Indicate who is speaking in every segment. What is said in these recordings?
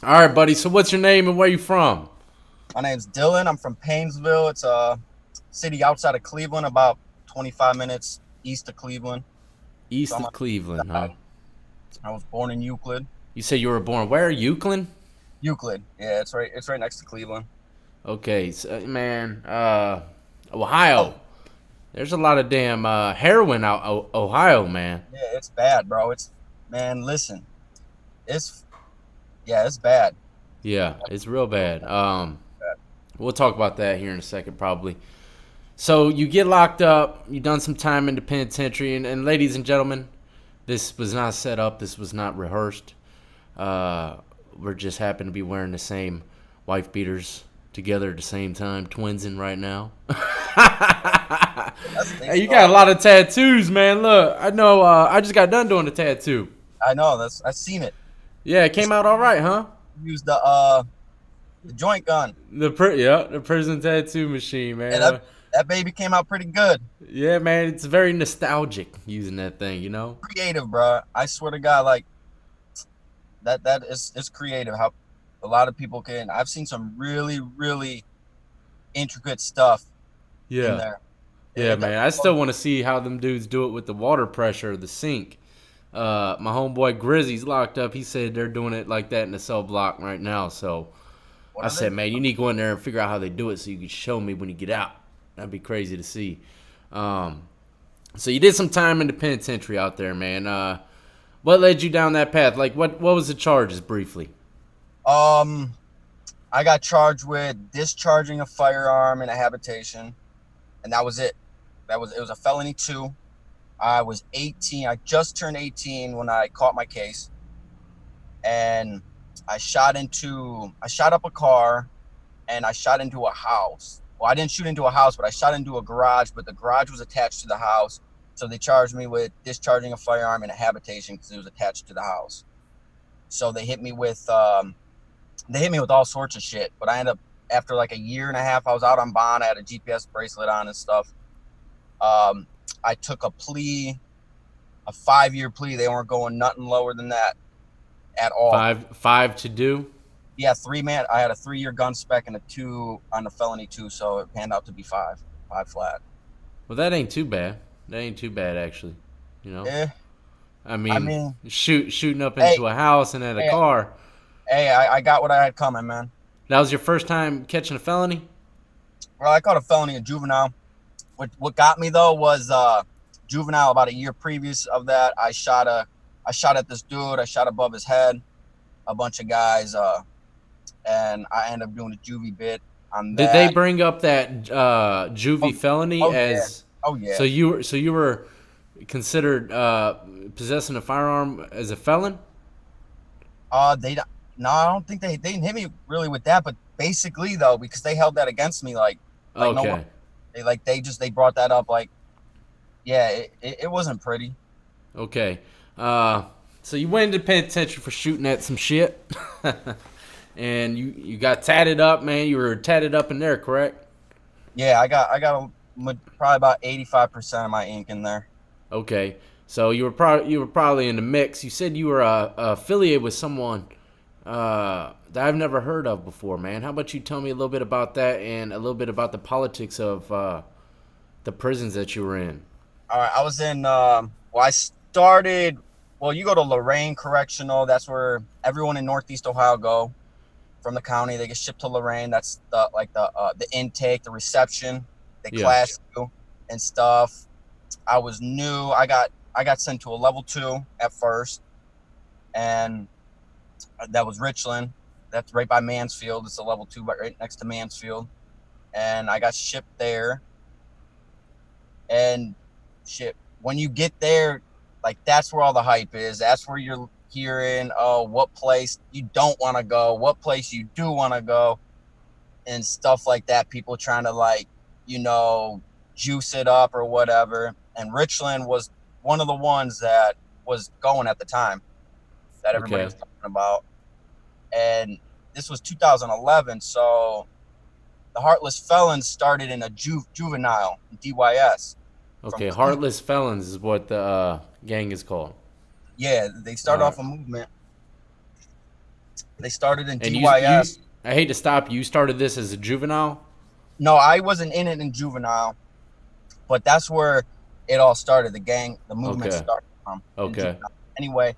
Speaker 1: All right, buddy. So what's your name and where you from?
Speaker 2: My name's Dylan. I'm from Painesville. It's a city outside of Cleveland, about 25 minutes east of Cleveland. So
Speaker 1: East
Speaker 2: I'm
Speaker 1: of
Speaker 2: on the
Speaker 1: Cleveland, huh?
Speaker 2: side. I was born in Euclid.
Speaker 1: You say you were born where? Euclid?
Speaker 2: Euclid. Yeah, it's right. It's right next to Cleveland.
Speaker 1: Okay, so, man. Ohio.
Speaker 2: Oh,
Speaker 1: There's a lot of damn heroin out Ohio, man.
Speaker 2: yeah, it's bad, bro. It's Man, listen. It's Yeah, it's bad.
Speaker 1: Yeah, it's real
Speaker 2: Real
Speaker 1: bad.
Speaker 2: bad.
Speaker 1: We'll talk about that here in a second, probably. So you get locked up. You done some time in the penitentiary, and ladies and gentlemen, this was not set up. This was not rehearsed. Uh, we're just happen to be wearing the same wife beaters together at the same time, twinsing right now.
Speaker 2: That's things
Speaker 1: Hey, you got
Speaker 2: start.
Speaker 1: a lot of tattoos, man. Look, I know. I just got done doing the tattoo.
Speaker 2: I know. I've seen it.
Speaker 1: Yeah, it
Speaker 2: It's
Speaker 1: came out all right, huh?
Speaker 2: use the joint gun.
Speaker 1: Yeah, the prison tattoo machine,
Speaker 2: Yeah,
Speaker 1: man.
Speaker 2: that baby came out pretty good.
Speaker 1: Yeah, man, it's very nostalgic using that thing, you know.
Speaker 2: Creative, bro. I swear to God, like that is it's creative how a lot of people can. I've seen some really intricate stuff in
Speaker 1: Yeah,
Speaker 2: there.
Speaker 1: yeah,
Speaker 2: It
Speaker 1: man. I still want to see how them dudes do it with the water pressure of the sink. My homeboy GRIZZY's locked up. He said they're doing it like that in the cell block right now. So
Speaker 2: What
Speaker 1: I
Speaker 2: are they?
Speaker 1: said, man, you need to go in there and figure out how they do it so you can show me when you get out. That'd be crazy to see. Um, so you did some time in the penitentiary out there, man. What led you down that path? Like, what was the charges briefly?
Speaker 2: Um, I got charged with discharging a firearm in a habitation, and that was it. It was a felony two. I was 18. I just turned 18 when I caught my case, and I shot up a car and I shot into a house. Well, I didn't shoot into a house, but I shot into a garage, but the garage was attached to the house. So they charged me with discharging a firearm in a habitation because it was attached to the house. So they hit me with all sorts of shit. But I ended up after like a year and a half, I was out on bond. I had a GPS bracelet on and stuff. Um, I took a plea, a 5 year plea. They weren't going nothing lower than that at all.
Speaker 1: Five to do.
Speaker 2: Yeah, three man. I had a 3 year gun spec and a two on the felony two, so it panned out to be five flat.
Speaker 1: Well, that ain't too bad. That ain't too bad actually. You know,
Speaker 2: Eh,
Speaker 1: I
Speaker 2: I
Speaker 1: mean,
Speaker 2: mean,
Speaker 1: shooting up
Speaker 2: hey,
Speaker 1: into a house and at a
Speaker 2: hey,
Speaker 1: car.
Speaker 2: I got what I had coming, man.
Speaker 1: That was your first time catching a felony.
Speaker 2: Well, I caught a felony, a juvenile. What got me though was juvenile. About a year previous of that, I shot at this dude. I shot above his head, a bunch of guys, and I ended up doing a juvie bit on
Speaker 1: Did they
Speaker 2: that.
Speaker 1: bring up that
Speaker 2: Oh,
Speaker 1: juvie felony
Speaker 2: oh yeah,
Speaker 1: as
Speaker 2: oh
Speaker 1: so
Speaker 2: yeah.
Speaker 1: you were considered possessing a firearm as a felon?
Speaker 2: They no, I don't think they didn't hit me really with that, but basically though, because they held that against me, like no more.
Speaker 1: Okay,
Speaker 2: They brought that up, like yeah, it wasn't pretty.
Speaker 1: okay. Uh, so you went into penitentiary for shooting at some shit, and you got tatted up, man. You were tatted up in there, correct?
Speaker 2: Yeah, probably about 85% of my ink in there.
Speaker 1: Okay. So you were probably in the mix. You said you were affiliated with someone that I've never heard of before, man. How about you tell me a little bit about that and a little bit about the politics of the prisons that you were in?
Speaker 2: All right, I was in. Well, I started. Well, you go to Lorraine Correctional. That's where everyone in Northeast Ohio go from the county. They get shipped to Lorraine. That's the intake, the reception. They
Speaker 1: Yeah.
Speaker 2: class you and stuff. I was new. I got sent to a level two at first, and that was Richland. That's right by Mansfield. It's a level two, but right next to Mansfield. And I got shipped there. And shit, when you get there, like that's where all the hype is. That's where you're hearing, oh, what place you don't want to go, what place you do want to go, and stuff like that. People trying to you know, juice it up or whatever. And Richland was one of the ones that was going at the time that everybody
Speaker 1: Okay.
Speaker 2: was talking about. And this was 2011, so the Heartless Felons started in a juvenile DYS from
Speaker 1: Okay.
Speaker 2: Cleveland.
Speaker 1: Heartless felons is what the gang is called.
Speaker 2: Yeah, they
Speaker 1: All
Speaker 2: started
Speaker 1: right.
Speaker 2: off a movement, They started in
Speaker 1: And you
Speaker 2: DYS.
Speaker 1: I hate to stop you. You started this as a juvenile.
Speaker 2: No, I wasn't in it in juvenile, but that's where it all started. The movement
Speaker 1: Okay.
Speaker 2: started in
Speaker 1: Okay.
Speaker 2: juvenile. Anyway,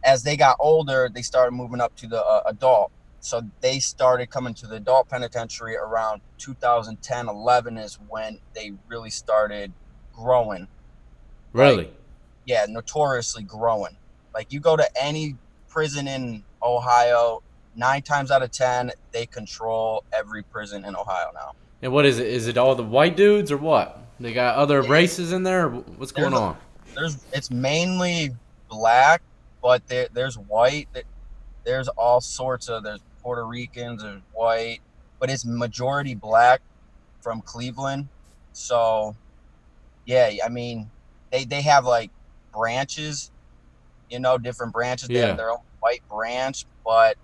Speaker 2: as they got older, they started moving up to the adult. So they started coming to the adult penitentiary around 2010, 11 is when they really started growing. Like,
Speaker 1: Really?
Speaker 2: yeah, notoriously growing. Like, you go to any prison in Ohio, 9 times out of 10, they control every prison in Ohio now.
Speaker 1: And what is it? Is it all the white dudes or what? They got other races in there? What's going
Speaker 2: There's a,
Speaker 1: on?
Speaker 2: it's mainly black, but there's white. There's all sorts of, there's Puerto Ricans, there's white, but it's majority black from Cleveland. So yeah, I mean, they have like branches, different branches. They have
Speaker 1: Yeah.
Speaker 2: their own white branch, but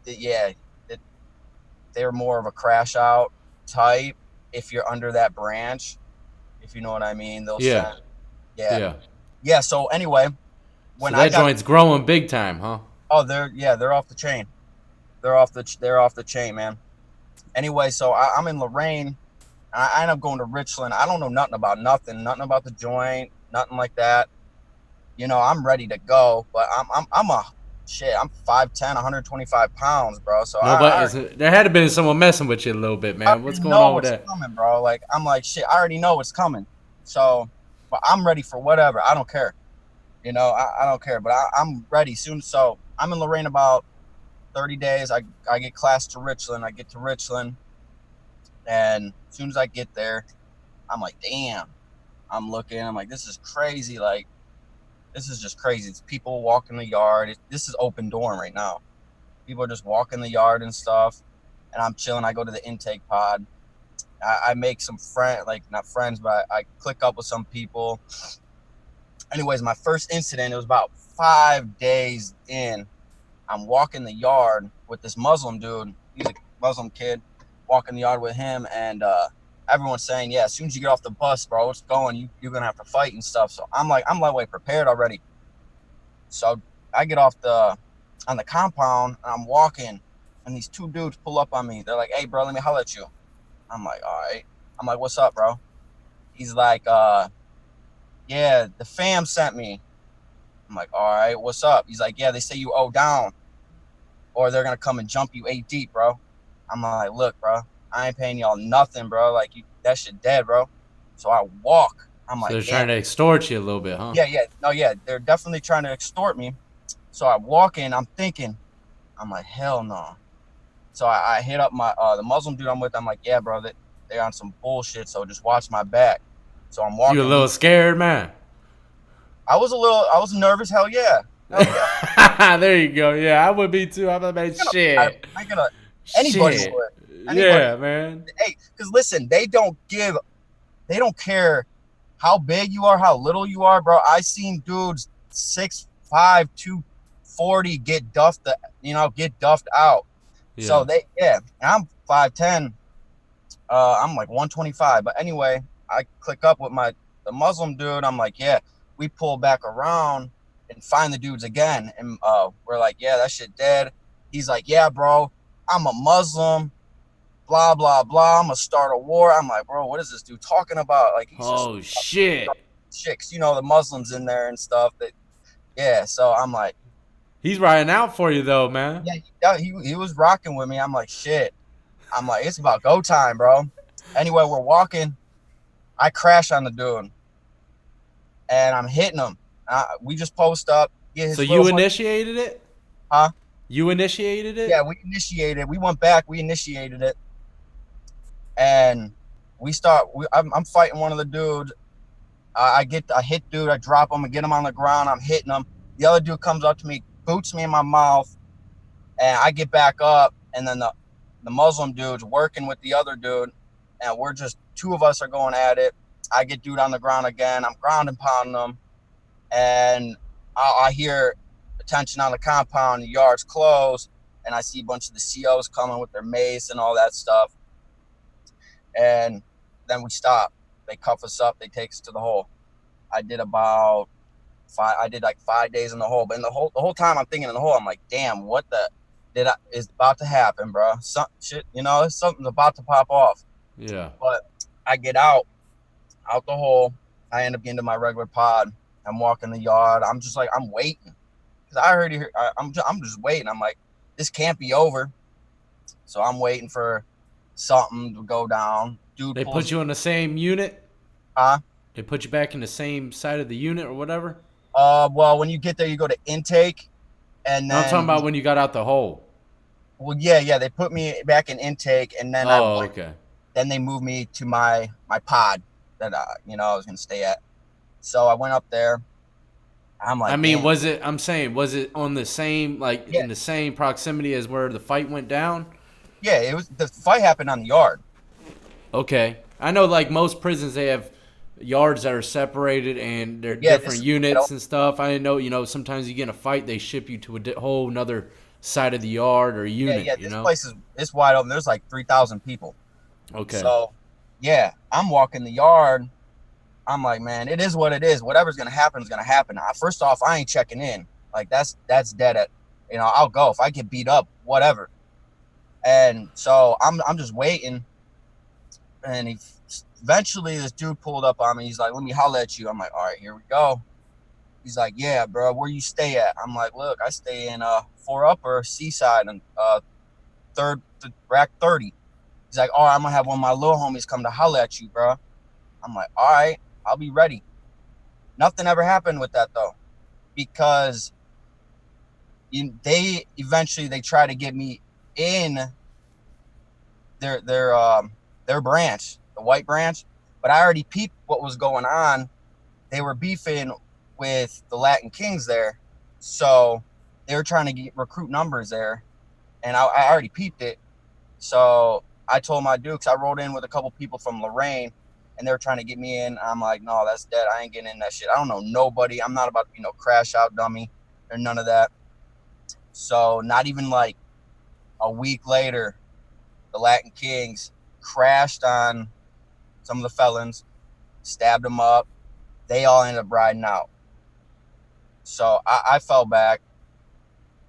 Speaker 2: yeah, it, they're more of a crash out type. If you're under that branch, if you know what I mean, they'll
Speaker 1: Yeah.
Speaker 2: send. Yeah,
Speaker 1: Yeah.
Speaker 2: yeah. So anyway,
Speaker 1: So
Speaker 2: when I
Speaker 1: that
Speaker 2: got,
Speaker 1: joint's growing big time, huh?
Speaker 2: oh, they're off the chain. They're off the chain, man. Anyway, so I'm in Lorraine. I end up going to Richland. I don't know nothing about nothing about the joint, nothing like that. I'm ready to go, but I'm a shit. I'm 5'10", 125 pounds, bro. So
Speaker 1: Nobody is. There had to been someone messing with you a little bit,
Speaker 2: I
Speaker 1: man. What's
Speaker 2: already
Speaker 1: going
Speaker 2: know
Speaker 1: on with
Speaker 2: what's
Speaker 1: that?
Speaker 2: coming, bro. Like, I'm like, shit, I already know what's coming. So, but I'm ready for whatever. I don't care. I don't care, but I'm ready soon. So I'm in Lorraine about 30 days. I get class to Richland. I get to Richland, and as soon as I get there, I'm like, damn. I'm looking. I'm like, this is crazy. Like, this is just crazy. It's people walking the yard. This is open dorm right now. People are just walking the yard and stuff. And I'm chilling. I go to the intake pod. I make some friends, like not friends, but I click up with some people. Anyways, my first incident, it was about 5 days in. I'm walking the yard with this Muslim dude. He's a Muslim kid. Walking the yard with him, and everyone's saying, "Yeah, as soon as you get off the bus, bro, it's going. You're gonna have to fight and stuff." So I'm like way prepared already. So I get off on the compound, and I'm walking, and these two dudes pull up on me. They're like, "Hey, bro, let me holler at you." I'm like, "All right." I'm like, "What's up, bro?" He's like, "Yeah, the fam sent me." I'm like, "All right, what's up?" He's like, "Yeah, they say you owe down, or they're gonna come and jump you 8 deep, bro." I'm like, "Look, bro, I ain't paying y'all nothing, bro. Like, that shit dead, bro." So I walk. I'm
Speaker 1: So
Speaker 2: like,
Speaker 1: they're
Speaker 2: "Damn,
Speaker 1: trying to extort you a little bit, huh?
Speaker 2: yeah, yeah, no, yeah, they're definitely trying to extort me." So I walk in. I'm thinking, I'm like, hell no. So I hit up my the Muslim dude I'm with. I'm like, "Yeah, bro, they're on some bullshit. So just watch my back." So I'm
Speaker 1: You a
Speaker 2: walking.
Speaker 1: little scared, man.
Speaker 2: I was nervous. Hell yeah.
Speaker 1: There you go. Yeah, I would be too. I'm like, shit,
Speaker 2: I ain't gonna. Anybody
Speaker 1: shit.
Speaker 2: would. Anybody.
Speaker 1: Yeah, man.
Speaker 2: Hey, because listen, they don't care how big you are, how little you are, bro. I seen dudes 6'5", 240 get duffed out. So
Speaker 1: Yeah.
Speaker 2: yeah, I'm 5'10". I'm like 125. But anyway, I click up with the Muslim dude. I'm like, yeah, we pull back around and find the dudes again. And we're like, yeah, that shit dead. He's like, yeah, bro, I'm a Muslim, blah, blah, blah. I'm gonna start a war. I'm like, bro, what is this dude talking about? Like, he's just
Speaker 1: Oh shit.
Speaker 2: chicks, the Muslims in there and stuff. Yeah. So I'm like,
Speaker 1: He's riding out for you though, man.
Speaker 2: yeah, he was rocking with me. I'm like, shit. I'm like, it's about go time, bro. Anyway, we're walking. I crash on the dude, and I'm hitting him. We just post up, get
Speaker 1: So
Speaker 2: his little
Speaker 1: you
Speaker 2: hood,
Speaker 1: initiated it?
Speaker 2: huh?
Speaker 1: You initiated
Speaker 2: Yeah,
Speaker 1: it?
Speaker 2: we initiated. We went back. We initiated it, and we start. I'm fighting one of the dudes. I hit dude. I drop him and get him on the ground. I'm hitting him. The other dude comes up to me, boots me in my mouth, and I get back up. And then the Muslim dude's working with the other dude, and we're just two of us are going at it. I get dude on the ground again. I'm ground and pounding him, and I hear attention on the compound. The yard's closed, and I see a bunch of the COs coming with their mace and all that stuff. And then we stop. They cuff us up. They take us to the hole. I did about I did like 5 days in the hole, but in the whole time I'm thinking in the hole, I'm like, damn, what the did I is about to happen, bro? Some shit, something's about to pop off.
Speaker 1: Yeah.
Speaker 2: But I get out the hole. I end up getting to my regular pod. I'm walking the yard. I'm just like I'm waiting because I already heard, I'm just waiting. I'm like, this can't be over. So I'm waiting for something to go down. Dude
Speaker 1: They put
Speaker 2: pulls,
Speaker 1: you in the same unit.
Speaker 2: huh?
Speaker 1: They put you back in the same side of the unit or whatever.
Speaker 2: Well, when you get there, you go to intake, and
Speaker 1: No, I'm talking
Speaker 2: then
Speaker 1: about when you got out the hole.
Speaker 2: well, yeah, they put me back in intake, and then
Speaker 1: Oh, okay.
Speaker 2: then they moved me to my pod that I was gonna stay at. So I went up there. I'm
Speaker 1: I
Speaker 2: like,
Speaker 1: mean,
Speaker 2: damn,
Speaker 1: was it? I'm saying, was it on the same, like
Speaker 2: yeah,
Speaker 1: in the same proximity as where the fight went down?
Speaker 2: yeah. It was the fight happened on the yard.
Speaker 1: Okay, I know, like most prisons, they have yards that are separated and they're
Speaker 2: Yeah,
Speaker 1: different units and stuff. I didn't know, sometimes you get in a fight, they ship you to a whole another side of the yard or unit.
Speaker 2: yeah. This place is it's wide open. There's like 3,000 people.
Speaker 1: Okay.
Speaker 2: So yeah, I'm walking the yard. I'm like, man, it is what it is. Whatever's gonna happen is gonna happen. First off, I ain't checking in. Like that's dead at. I'll go if I get beat up, whatever. And so I'm just waiting. And eventually this dude pulled up on me. He's like, let me holler at you. I'm like, all right, here we go. He's like, yeah, bro, where you stay at? I'm like, look, I stay in 4 Upper Seaside and third rack 30. He's like, all right, I'm gonna have one of my little homies come to holler at you, bro. I'm like, all right, I'll be ready. Nothing ever happened with that though, because they eventually they try to get me in their branch, the white branch, but I already peeped what was going on. They were beefing with the Latin Kings there, so they were trying to recruit numbers there, and I already peeped it. So I told my dukes, I rolled in with a couple people from Lorraine, and they were trying to get me in. I'm like, no, that's dead. I ain't getting in that shit. I don't know nobody. I'm not about to crash out dummy or none of that. So not even like a week later, the Latin Kings crashed on some of the felons, stabbed them up. They all ended up riding out. So I fell back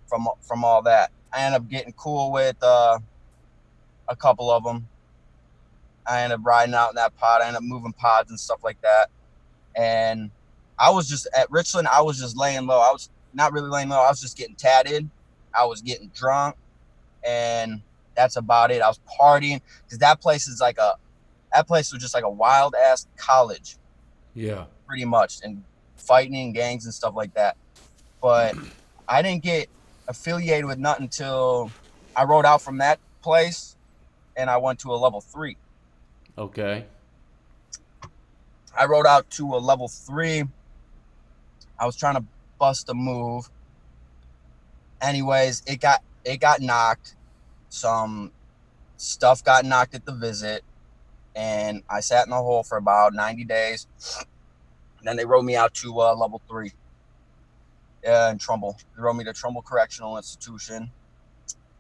Speaker 2: from all that. I ended up getting cool with a couple of them. I ended up riding out in that pod. I ended up moving pods and stuff like that. And I was just at Richland. I was just laying low. I was not really laying low. I was just getting tatted. I was getting drunk, and that's about it. I was partying because that place was just like a wild ass college,
Speaker 1: Yeah.
Speaker 2: pretty much, and fighting in gangs and stuff like that. But I didn't get affiliated with nothing until I rode out from that place, and I went to a level 3.
Speaker 1: Okay.
Speaker 2: I rode out to a level 3. I was trying to bust a move. Anyways, it got knocked. Some stuff got knocked at the visit, and I sat in the hole for about 90 days. And then they wrote me out to level 3 in Trumbull. They wrote me to Trumbull Correctional Institution,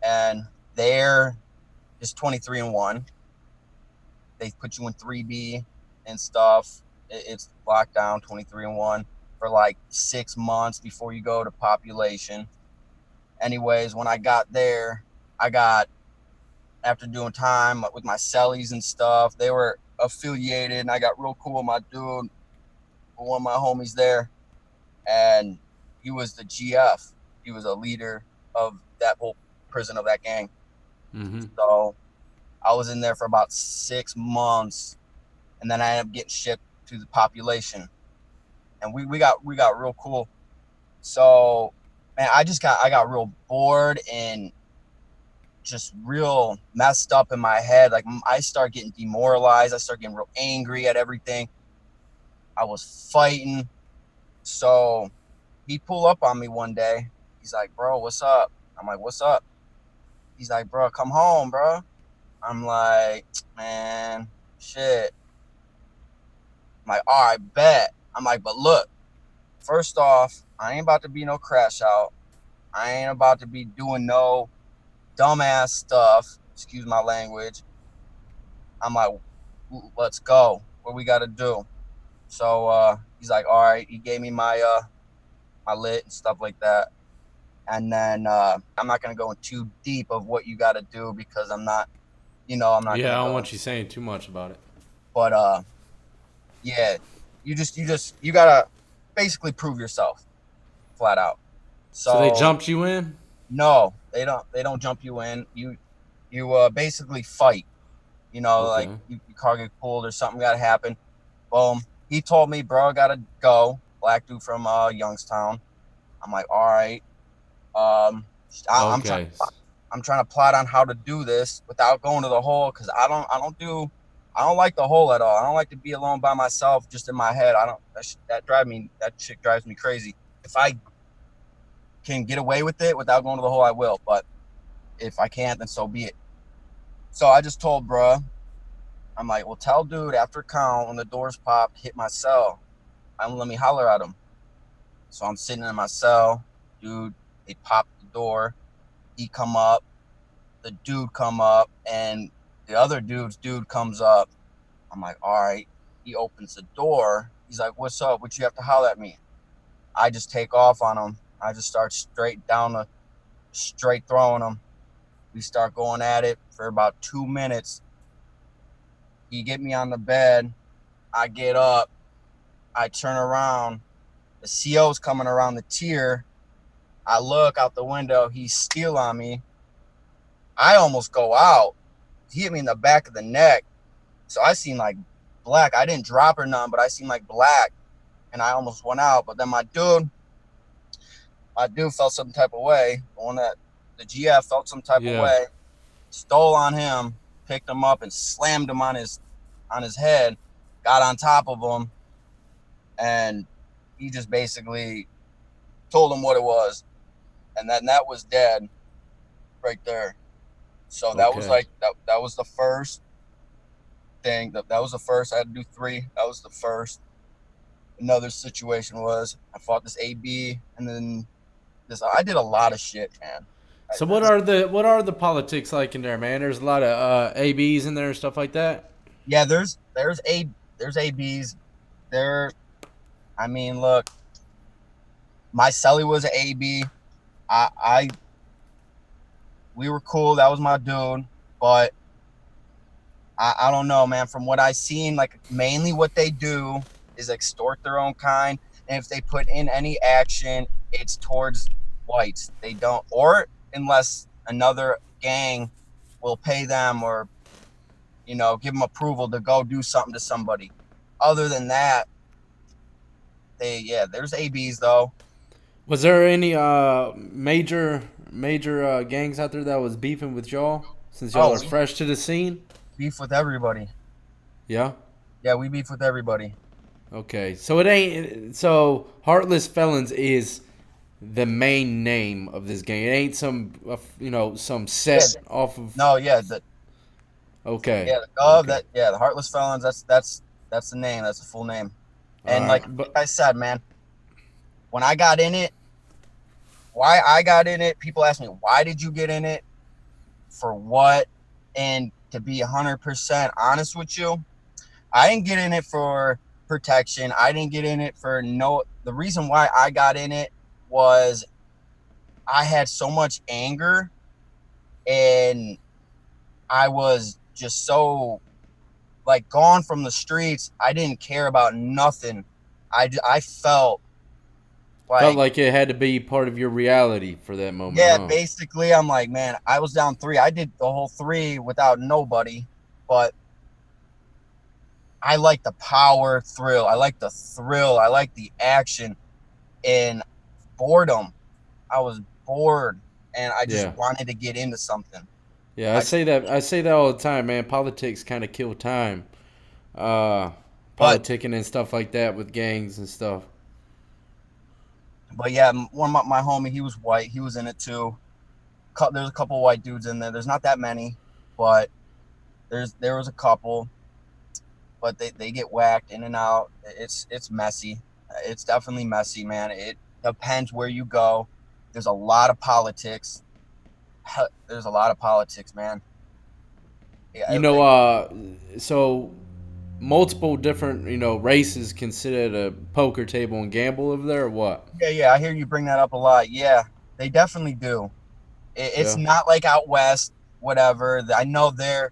Speaker 2: and there is 23-1. They put you in 3B and stuff. It's locked down 23-1 for like 6 months before you go to population. Anyways, when I got there, after doing time with my cellies and stuff, they were affiliated, and I got real cool with my dude, one of my homies there, and he was the GF. He was a leader of that whole prison, of that gang.
Speaker 1: Mm-hmm.
Speaker 2: So I was in there for about 6 months, and then I ended up getting shipped to the population, and we got real cool. So, man, I got real bored and just real messed up in my head. Like I start getting demoralized. I start getting real angry at everything. I was fighting. So he pulled up on me one day. He's like, bro, what's up? I'm like, what's up? He's like, bro, come home, bro. I'm like, man, shit. I'm like, all right, bet. I'm like, but look, first off, I ain't about to be no crash out. I ain't about to be doing no dumbass stuff. Excuse my language. I'm like, let's go. What we got to do? So he's like, all right. He gave me my my lit and stuff like that. And then I'm not gonna go in too deep of what you got to do because I'm not, I'm not
Speaker 1: Yeah,
Speaker 2: gonna
Speaker 1: I don't
Speaker 2: go.
Speaker 1: want you saying too much about it.
Speaker 2: But yeah, you gotta basically prove yourself flat out.
Speaker 1: So they
Speaker 2: So
Speaker 1: jumped you in?
Speaker 2: no, they don't jump you in. You basically fight. Like
Speaker 1: Okay.
Speaker 2: your car get pulled or something got to happen. Boom. He told me, bro, I gotta go. Black dude from Youngstown. I'm like, all right. Um, I'm trying.
Speaker 1: Okay.
Speaker 2: I'm trying to plot on how to do this without going to the hole because I don't like the hole at all. I don't like to be alone by myself just in my head. I don't that shit drives me crazy. If I can get away with it without going to the hole, I will. But if I can't, then so be it. So I just told bruh, I'm like, well, tell dude after count when the doors pop, hit my cell. I'm let me holler at him. So I'm sitting in my cell, dude. They pop the door. He come up. The dude come up, and the other dude comes up. I'm like, all right. He opens the door. He's like, what's up? What you have to holler at me? I just take off on him. I just start straight throwing him. We start going at it for about 2 minutes. He get me on the bed. I get up. I turn around. The CO's coming around the tier. I look out the window. He's still on me. I almost go out. He hit me in the back of the neck. So I seen like black. I didn't drop or none, but I seen like black. And I almost went out. But then my dude felt some type of way. The one that the GF felt some type of
Speaker 1: Yeah.
Speaker 2: way. Stole on him, picked him up and slammed him on his head, got on top of him, and he just basically told him what it was. And then that was dead right there. So that was
Speaker 1: Okay.
Speaker 2: like that was the first thing. That was the first. I had to do three. That was the first. Another situation was I fought this AB, and then this I did a lot of shit, man.
Speaker 1: So what are the politics like in there, man? There's a lot of ABs in there and stuff like that.
Speaker 2: Yeah, there's ABs. There, I mean, look, my celly was an AB. I we were cool. That was my dude, but I don't know, man. From what I seen, like mainly what they do is extort their own kind, and if they put in any action, it's towards whites. They don't, or unless another gang will pay them or give them approval to go do something to somebody. Other than that, there's ABs though.
Speaker 1: Was there any major gangs out there that was beefing with y'all since y'all
Speaker 2: Oh,
Speaker 1: are
Speaker 2: we
Speaker 1: fresh to the scene?
Speaker 2: beef with everybody.
Speaker 1: Yeah.
Speaker 2: Yeah, we beef with everybody.
Speaker 1: Okay. So it ain't. So Heartless Felons is the main name of this gang. It ain't some
Speaker 2: Yeah,
Speaker 1: set off of.
Speaker 2: no, yeah,
Speaker 1: Okay. Okay.
Speaker 2: the Heartless Felons. That's the name. That's the full name.
Speaker 1: All
Speaker 2: And
Speaker 1: right.
Speaker 2: like I said, man, when I got in it, why I got in it, people ask me, why did you get in it? For what? And to be 100% honest with you, I didn't get in it for protection. I didn't get in it for no. The reason why I got in it was I had so much anger and I was just so like gone from the streets. I didn't care about nothing. I felt
Speaker 1: Felt
Speaker 2: like,
Speaker 1: like it had to be part of your reality for that moment,
Speaker 2: yeah,
Speaker 1: huh?
Speaker 2: basically, I'm like, man, I was down three. I did the whole three without nobody, but I like the power thrill. I like the thrill. I like the action and boredom. I was bored and I just
Speaker 1: Yeah.
Speaker 2: wanted to get into something.
Speaker 1: Yeah, I
Speaker 2: I,
Speaker 1: say that. I say that all the time, man. Politics kind of kill time. Uh,
Speaker 2: but
Speaker 1: Politicking and stuff like that with gangs and stuff.
Speaker 2: but yeah, one of my homie, he was white. He was in it too. There's a couple white dudes in there. There's not that many, but there was a couple. But they get whacked in and out. It's messy. It's definitely messy, man. It depends where you go. There's a lot of politics. There's a lot of politics, man. Yeah,
Speaker 1: You know, so multiple different races considered a poker table and gamble over there, or what?
Speaker 2: Yeah. I hear you bring that up a lot. Yeah, they definitely do. It's
Speaker 1: Yeah.
Speaker 2: not like out west, whatever. I know they're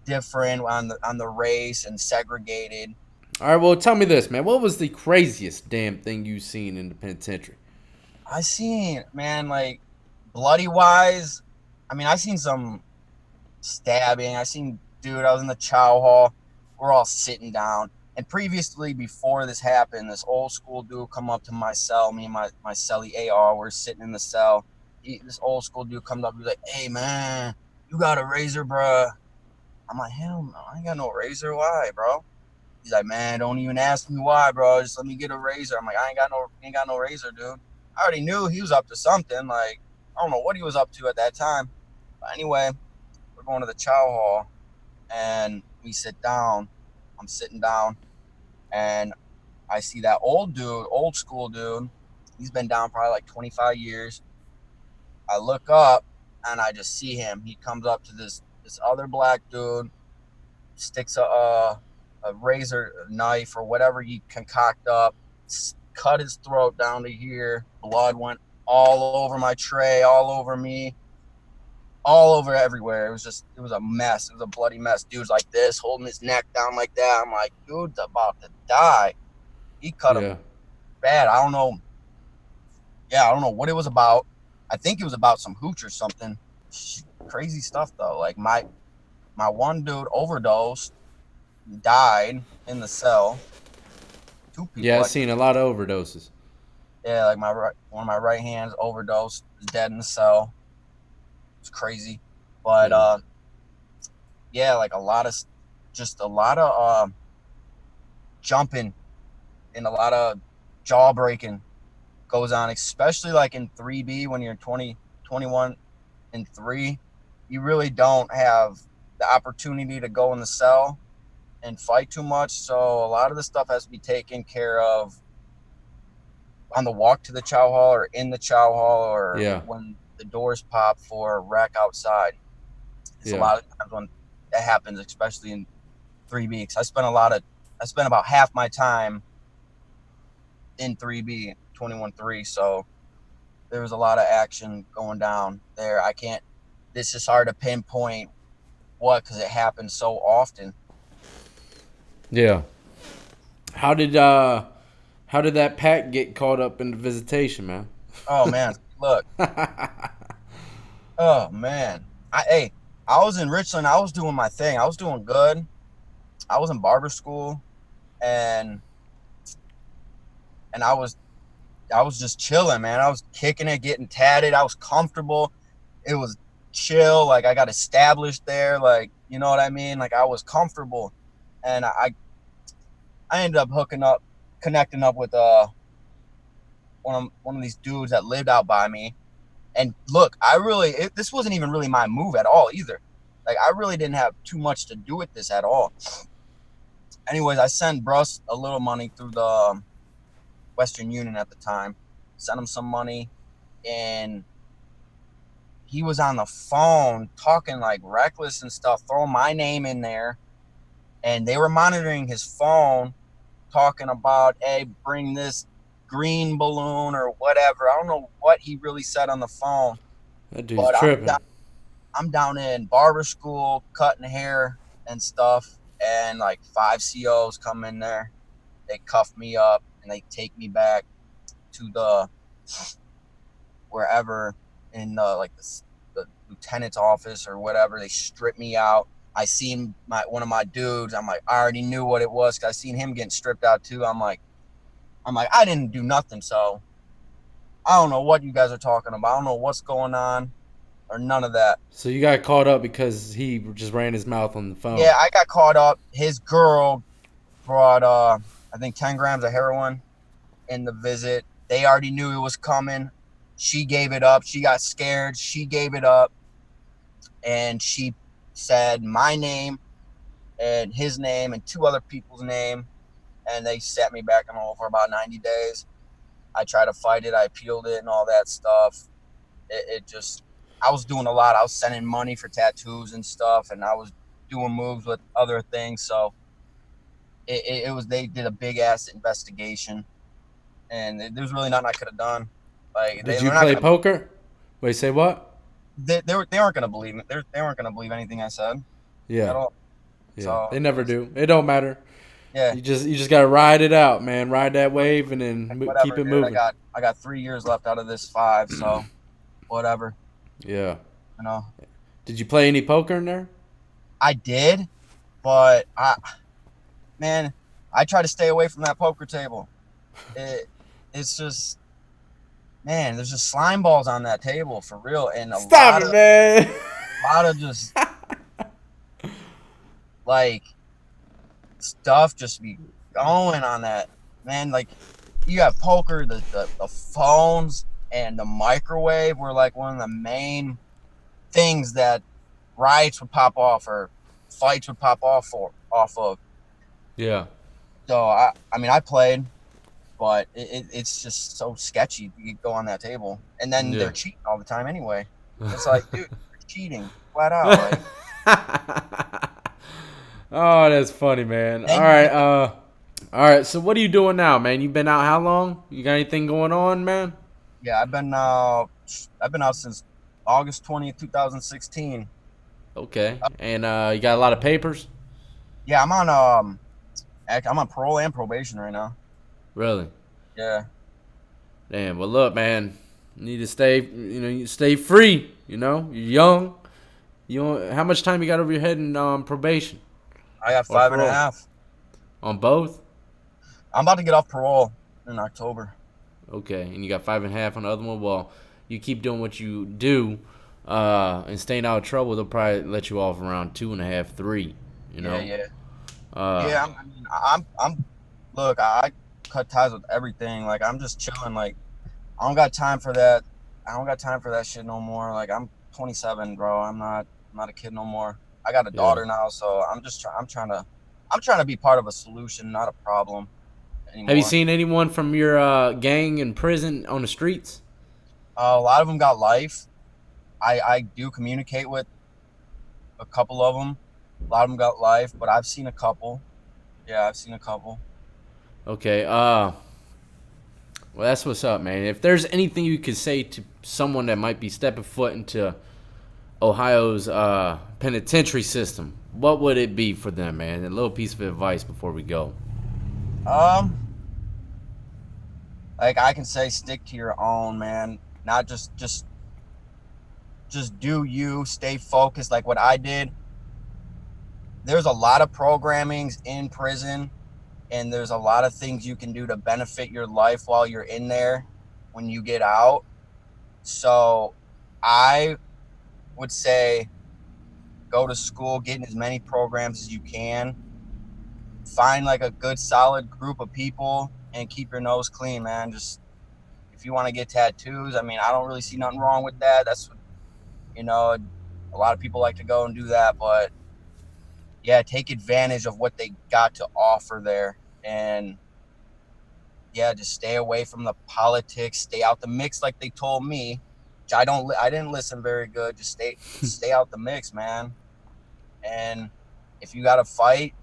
Speaker 2: different on the race and segregated.
Speaker 1: All right. Well, tell me this, man. What was the craziest damn thing you seen in the penitentiary?
Speaker 2: I seen, man, like bloody wise. I mean, I seen some stabbing. I seen, dude, I was in the chow hall. We're all sitting down. And previously, before this happened, this old school dude come up to my cell. Me and my cellie AR, we're sitting in the cell. This old school dude comes up. He's like, "Hey, man, you got a razor, bruh?" I'm like, "Hell no, I ain't got no razor. Why, bro?" He's like, "Man, don't even ask me why, bro. Just let me get a razor." I'm like, "I ain't got no razor, dude." I already knew he was up to something. Like, I don't know what he was up to at that time. But anyway, we're going to the chow hall and we sit down. I'm sitting down and I see that old dude, old school dude. He's been down probably like 25 years. I look up and I just see him. He comes up to this other black dude, sticks a razor knife or whatever he concoct up, cut his throat down to here. Blood went all over my tray, all over me, all over everywhere. It was a mess. It was a bloody mess. Dude's like this, holding his neck down like that. I'm like, dude's about to die. He cut him
Speaker 1: Yeah.
Speaker 2: bad. I don't know. Yeah, I don't know what it was about. I think it was about some hooch or something. Crazy stuff though. Like my one dude overdosed, died in the cell. Two
Speaker 1: Yeah,
Speaker 2: people,
Speaker 1: I've
Speaker 2: I think.
Speaker 1: seen a lot of overdoses.
Speaker 2: Yeah, like one of my right hands overdosed, is dead in the cell. It's crazy, but
Speaker 1: Yeah.
Speaker 2: yeah, like just a lot of jumping and a lot of jaw breaking goes on, especially like in 3B when you're 20, 21 and 3. You really don't have the opportunity to go in the cell and fight too much. So a lot of the stuff has to be taken care of on the walk to the chow hall or in the chow hall or
Speaker 1: Yeah.
Speaker 2: when the doors pop for a wreck outside. It's a
Speaker 1: Yeah.
Speaker 2: lot of times when that happens, especially in 3B. Because I spent about half my time in 3B, 21-3. So there was a lot of action going down there. I can't, it's just hard to pinpoint what, because it happens so often.
Speaker 1: Yeah. How did how did that pack get caught up in the visitation, man?
Speaker 2: Oh man, look, oh man. Hey, I was in Richland. I was doing my thing. I was doing good. I was in barber school and and I was just chilling, man. I was kicking it, getting tatted. I was comfortable. It was chill. Like I got established there. Like, you know what I mean? Like I was comfortable. And I ended up connecting up with one of these dudes that lived out by me. And look, this wasn't even really my move at all either. Like I really didn't have too much to do with this at all. Anyways, I sent Bruss a little money through the Western Union at the time. Sent him some money, and he was on the phone talking like reckless and stuff, throwing my name in there, and they were monitoring his phone, talking about, "Hey, bring this green balloon or whatever." I don't know what he really said on the phone,
Speaker 1: That dude's
Speaker 2: but
Speaker 1: tripping.
Speaker 2: I'm down in barber school cutting hair and stuff, and like five COs come in there. They cuff me up and they take me back to the wherever in the lieutenant's office or whatever. They strip me out. I seen one of my dudes. I'm like, I already knew what it was because I seen him getting stripped out too. I'm like, I didn't do nothing, so I don't know what you guys are talking about. I don't know what's going on or none of that.
Speaker 1: So you got caught up because he just ran his mouth on the phone.
Speaker 2: Yeah, I got caught up. His girl brought I think 10 grams of heroin in the visit. They already knew it was coming. She gave it up. She got scared. She gave it up. And she said my name and his name and two other people's name. And they set me back in home for about 90 days. I tried to fight it. I appealed it and all that stuff. It just, I was doing a lot. I was sending money for tattoos and stuff. And I was doing moves with other things. So it was they did a big ass investigation, and there's really nothing I could have done. Like
Speaker 1: Did
Speaker 2: they're
Speaker 1: you
Speaker 2: not
Speaker 1: play
Speaker 2: gonna
Speaker 1: poker? Wait, say what?
Speaker 2: they weren't gonna believe me. They weren't gonna believe anything I said
Speaker 1: Yeah,
Speaker 2: at all.
Speaker 1: yeah.
Speaker 2: So
Speaker 1: They
Speaker 2: it
Speaker 1: never
Speaker 2: was
Speaker 1: do. It don't matter.
Speaker 2: yeah,
Speaker 1: You just gotta ride it out, man. Ride that wave and then keep
Speaker 2: whatever,
Speaker 1: it
Speaker 2: dude.
Speaker 1: moving.
Speaker 2: I got 3 years left out of this five, so whatever.
Speaker 1: Yeah.
Speaker 2: You know,
Speaker 1: Did you play any poker in there?
Speaker 2: I did, but man, I try to stay away from that poker table. It it's just man, there's just slime balls on that table for real, and
Speaker 1: Stop it, man.
Speaker 2: a lot of just like stuff just be going on that man. Like you have poker, the phones and the microwave were like one of the main things that riots would pop off or fights would pop off of.
Speaker 1: Yeah.
Speaker 2: So I mean I played, but it's just so sketchy. You go on that table, and then
Speaker 1: Yeah.
Speaker 2: they're cheating all the time anyway. It's like, dude, you're cheating flat out. Like
Speaker 1: Oh, that's funny, man. All
Speaker 2: then you
Speaker 1: right,
Speaker 2: get
Speaker 1: all right. So what are you doing now, man? You been out how long? You got anything going on, man?
Speaker 2: yeah. I've been out since August 2016.
Speaker 1: Okay. And you got a lot of papers?
Speaker 2: Yeah, I'm on parole and probation right now.
Speaker 1: Really?
Speaker 2: Yeah.
Speaker 1: Damn. Well, look, man. You need to stay. You stay free. You're young. How much time you got over your head in probation
Speaker 2: I got
Speaker 1: or
Speaker 2: five and a
Speaker 1: parole?
Speaker 2: half.
Speaker 1: On both?
Speaker 2: I'm about to get off parole in October.
Speaker 1: Okay. And you got 5.5 on the other one. Well, you keep doing what you do, and staying out of trouble. They'll probably let you off around 2.5, 3. You
Speaker 2: Yeah,
Speaker 1: know.
Speaker 2: yeah.
Speaker 1: Uh,
Speaker 2: Yeah, I'm look, I cut ties with everything. Like I'm just chilling. Like I don't got time for that. I don't got time for that shit no more. Like I'm 27, bro. I'm not a kid no more. I got a
Speaker 1: yeah.
Speaker 2: daughter now, so I'm trying to be part of a solution, not a problem
Speaker 1: Have you
Speaker 2: anymore.
Speaker 1: seen anyone from your gang in prison on the streets?
Speaker 2: A lot of them got life. I do communicate with a couple of them. A lot of them got life, but I've seen a couple. Yeah, I've seen a couple.
Speaker 1: Okay. Well, that's what's up, man. If there's anything you could say to someone that might be stepping foot into Ohio's penitentiary system, what would it be for them, man? A little piece of advice before we go.
Speaker 2: Um, like I can say, stick to your own, man. Not just do you. Stay focused, like what I did. There's a lot of programmings in prison, and there's a lot of things you can do to benefit your life while you're in there when you get out. So, I would say go to school, get in as many programs as you can. Find like a good, solid group of people, and keep your nose clean, man. Just if you want to get tattoos, I mean, I don't really see nothing wrong with that. That's what, you know, a lot of people like to go and do that, but yeah, take advantage of what they got to offer there. And yeah, just stay away from the politics, stay out the mix like they told me. Which I didn't listen very good. Just stay out the mix, man. And if you got to fight,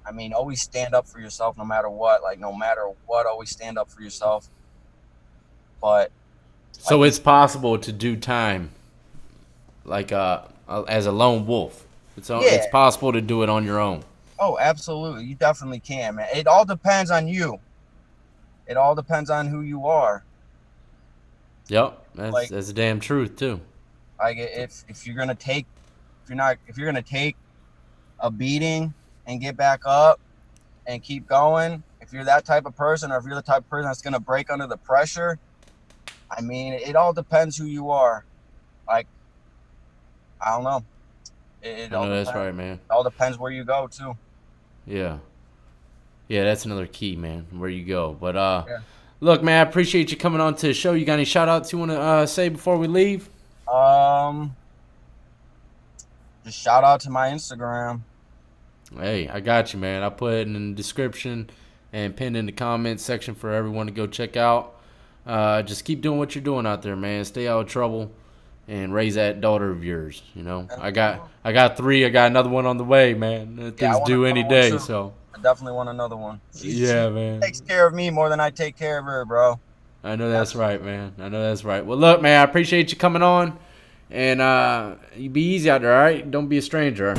Speaker 2: I mean, always stand up for yourself no matter what. Like no matter what, always stand up for yourself. But like
Speaker 1: So
Speaker 2: you
Speaker 1: it's possible to do time like as a lone wolf. It's
Speaker 2: yeah,
Speaker 1: possible to do it on your own.
Speaker 2: oh, absolutely. You definitely can, man. It all depends on you. It all depends on who you are.
Speaker 1: Yep, that's
Speaker 2: Like
Speaker 1: that's the damn truth too.
Speaker 2: if you're gonna take if you're gonna take a beating and get back up and keep going, if you're that type of person, or if you're the type of person that's gonna break under the pressure, I mean, it all depends who you are. Like I don't know. It
Speaker 1: I
Speaker 2: all
Speaker 1: know that's
Speaker 2: depends.
Speaker 1: right, man.
Speaker 2: It all depends where you go too.
Speaker 1: Yeah. Yeah, that's another key, man, where you go. But
Speaker 2: Yeah.
Speaker 1: look, man, I appreciate you coming on to the show. You got any shout outs you want to say before we leave?
Speaker 2: Um, just shout out to my Instagram.
Speaker 1: Hey, I got you, man. I put it in the description and pinned in the comments section for everyone to go check out. Just keep doing what you're doing out there, man. Stay out of trouble and raise that daughter of yours. You know, I got 3. I got another one on the way, man. That
Speaker 2: Yeah, I
Speaker 1: thing's
Speaker 2: want
Speaker 1: due any
Speaker 2: another one
Speaker 1: day.
Speaker 2: too.
Speaker 1: So
Speaker 2: I definitely want another one. She
Speaker 1: yeah, man.
Speaker 2: takes care of me more than I take care of her, bro.
Speaker 1: I know that's right, man. I know that's right. Well, look, man, I appreciate you coming on, and you be easy out there, all right? Don't be a stranger.